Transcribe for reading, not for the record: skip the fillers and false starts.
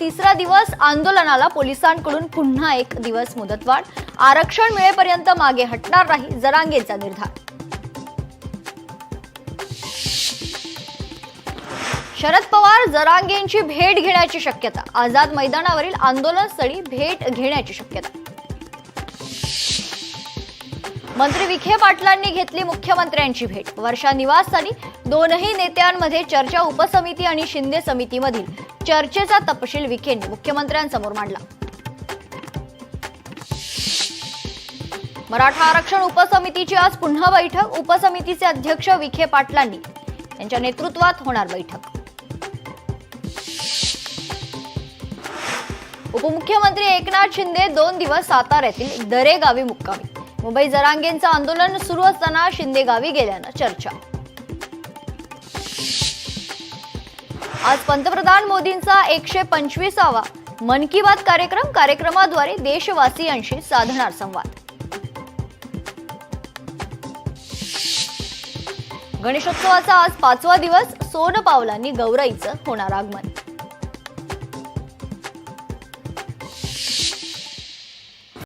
तिसरा दिवस आंदोलनाला पोलिसांकडून पुन्हा एक दिवस मुदतवाढ, आरक्षण मिळेपर्यंत मागे हटणार नाही, जरांगेचा निर्धार। शरद पवार जरांगेंची भेट घेण्याची शक्यता, आझाद मैदानावरील आंदोलनस्थळी भेट घेण्याची शक्यता। मंत्री विखे पाटलांनी घेतली मुख्यमंत्र्यांची भेट, वर्षा निवासस्थानी दोनही नेत्यांमध्ये चर्चा। उपसमिती आणि शिंदे समितीमधील चर्चेचा तपशील विखेंनी मुख्यमंत्र्यांसमोर मांडला। मराठा आरक्षण उपसमितीची आज पुन्हा बैठक, उपसमितीचे अध्यक्ष विखे पाटलांनी यांच्या नेतृत्वात होणार बैठक। उपमुख्यमंत्री एकनाथ शिंदे 2 दिवस साताऱ्यातील दरे गावी मुक्कामी, मुंबई जरांगेंचं आंदोलन सुरू असताना शिंदे गावी गेल्यानं चर्चा। आज पंतप्रधान मोदींचा 125वा मन की बात कार्यक्रमाद्वारे देशवासियांशी साधणार संवाद। गणेशोत्सवाचा आज 5वा दिवस, सोनपावलांनी गौराईचं होणार आगमन।